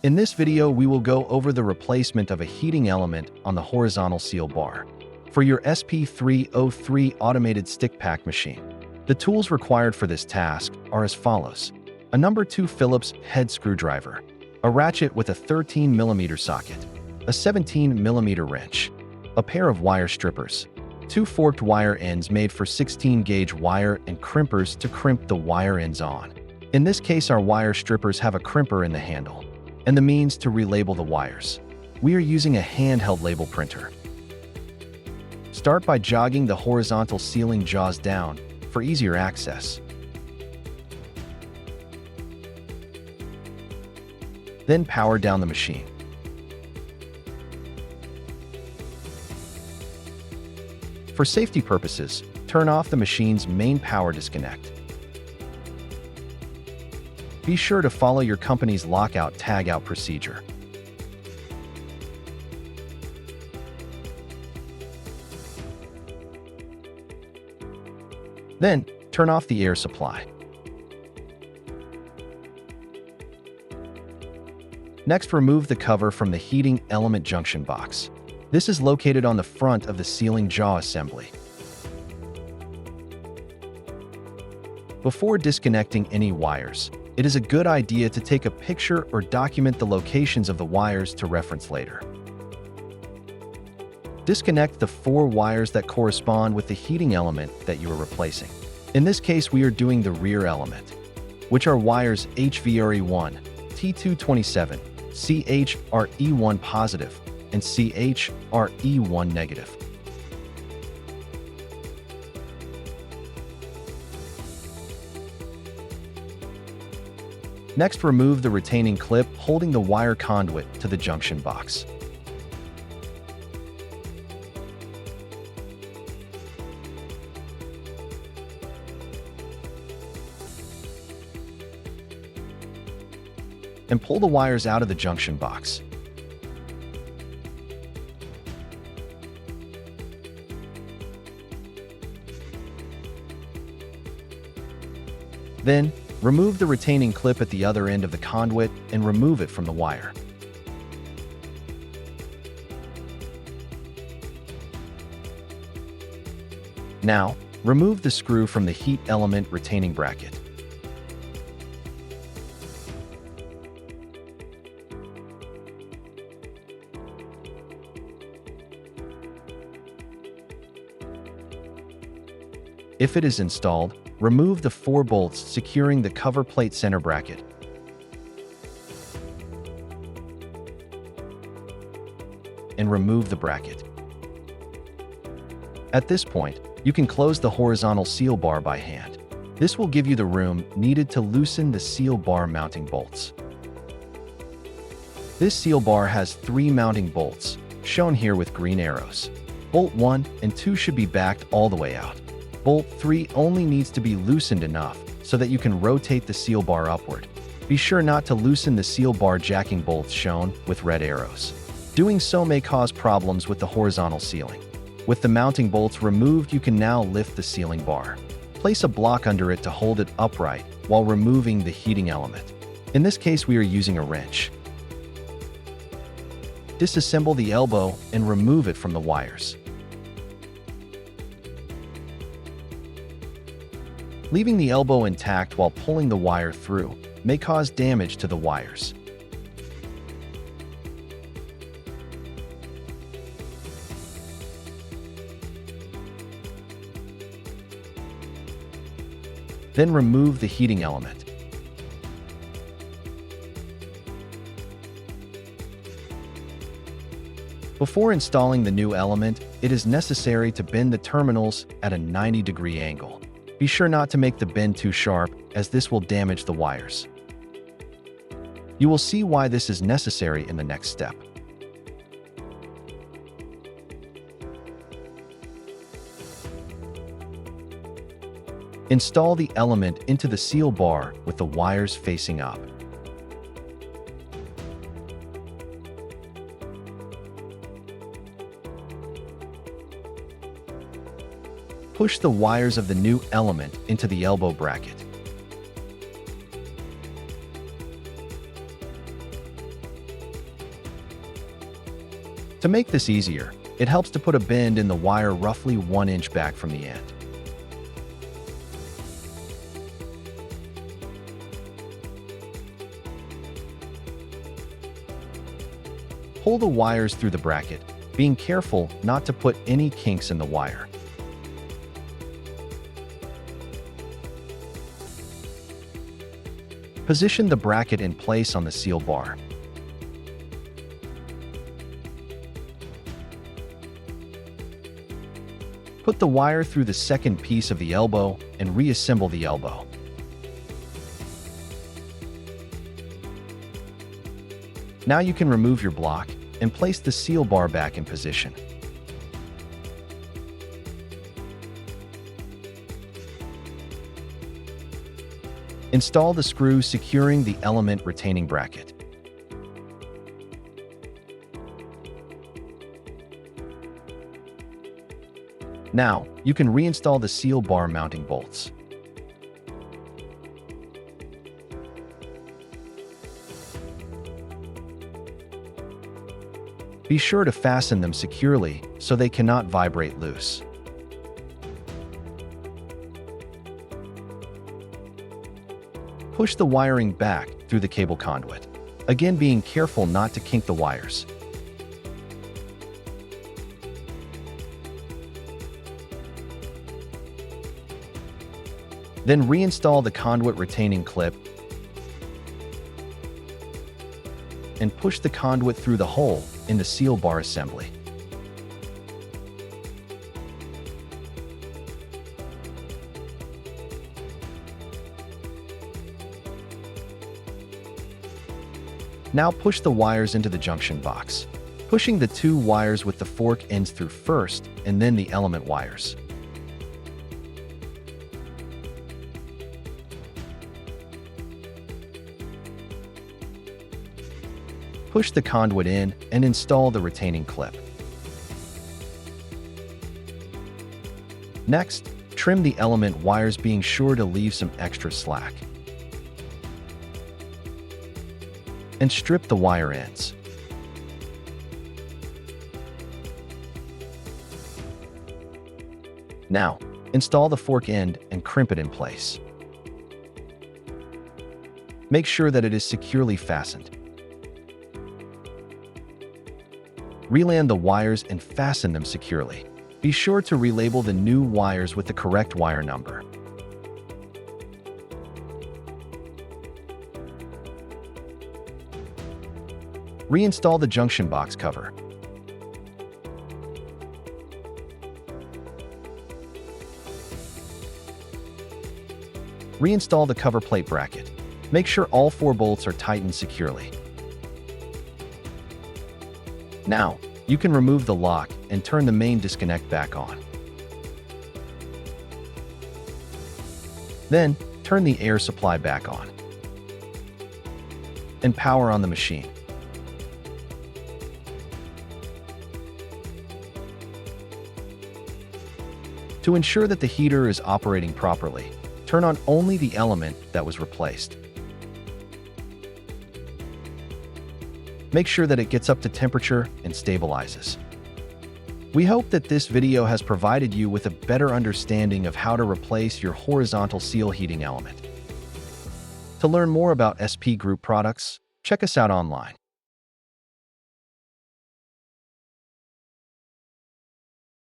In this video, we will go over the replacement of a heating element on the horizontal seal bar for your SP303 automated stick pack machine. The tools required for this task are as follows: a number 2 Phillips head screwdriver, a ratchet with a 13mm socket, a 17mm wrench, a pair of wire strippers, 2 forked wire ends made for 16-gauge wire, and crimpers to crimp the wire ends on. In this case, our wire strippers have a crimper in the handle and the means to relabel the wires. We are using a handheld label printer. Start by jogging the horizontal sealing jaws down for easier access. Then power down the machine. For safety purposes, turn off the machine's main power disconnect. Be sure to follow your company's lockout/tagout procedure. Then, turn off the air supply. Next, remove the cover from the heating element junction box. This is located on the front of the sealing jaw assembly. Before disconnecting any wires, it is a good idea to take a picture or document the locations of the wires to reference later. Disconnect the 4 wires that correspond with the heating element that you are replacing. In this case, we are doing the rear element, which are wires HVRE1, T227, CHRE1 positive, and CHRE1 negative. Next, remove the retaining clip holding the wire conduit to the junction box. And pull the wires out of the junction box. Then, remove the retaining clip at the other end of the conduit and remove it from the wire. Now, remove the screw from the heat element retaining bracket. If it is installed, remove the 4 bolts securing the cover plate center bracket. And remove the bracket. At this point, you can close the horizontal seal bar by hand. This will give you the room needed to loosen the seal bar mounting bolts. This seal bar has 3 mounting bolts, shown here with green arrows. Bolt 1 and 2 should be backed all the way out. Bolt 3 only needs to be loosened enough so that you can rotate the seal bar upward. Be sure not to loosen the seal bar jacking bolts shown with red arrows. Doing so may cause problems with the horizontal sealing. With the mounting bolts removed, you can now lift the sealing bar. Place a block under it to hold it upright while removing the heating element. In this case, we are using a wrench. Disassemble the elbow and remove it from the wires. Leaving the elbow intact while pulling the wire through may cause damage to the wires. Then remove the heating element. Before installing the new element, it is necessary to bend the terminals at a 90-degree angle. Be sure not to make the bend too sharp, as this will damage the wires. You will see why this is necessary in the next step. Install the element into the seal bar with the wires facing up. Push the wires of the new element into the elbow bracket. To make this easier, it helps to put a bend in the wire roughly 1 inch back from the end. Pull the wires through the bracket, being careful not to put any kinks in the wire. Position the bracket in place on the seal bar. Put the wire through the second piece of the elbow and reassemble the elbow. Now you can remove your block and place the seal bar back in position. Install the screw securing the element retaining bracket. Now, you can reinstall the seal bar mounting bolts. Be sure to fasten them securely so they cannot vibrate loose. Push the wiring back through the cable conduit, again being careful not to kink the wires. Then reinstall the conduit retaining clip and push the conduit through the hole in the seal bar assembly. Now push the wires into the junction box, pushing the 2 wires with the fork ends through first and then the element wires. Push the conduit in and install the retaining clip. Next, trim the element wires, being sure to leave some extra slack. And strip the wire ends. Now, install the fork end and crimp it in place. Make sure that it is securely fastened. Reland the wires and fasten them securely. Be sure to relabel the new wires with the correct wire number. Reinstall the junction box cover. Reinstall the cover plate bracket. Make sure all 4 bolts are tightened securely. Now, you can remove the lock and turn the main disconnect back on. Then, turn the air supply back on. And power on the machine. To ensure that the heater is operating properly, turn on only the element that was replaced. Make sure that it gets up to temperature and stabilizes. We hope that this video has provided you with a better understanding of how to replace your horizontal seal heating element. To learn more about SPGroup products, check us out online.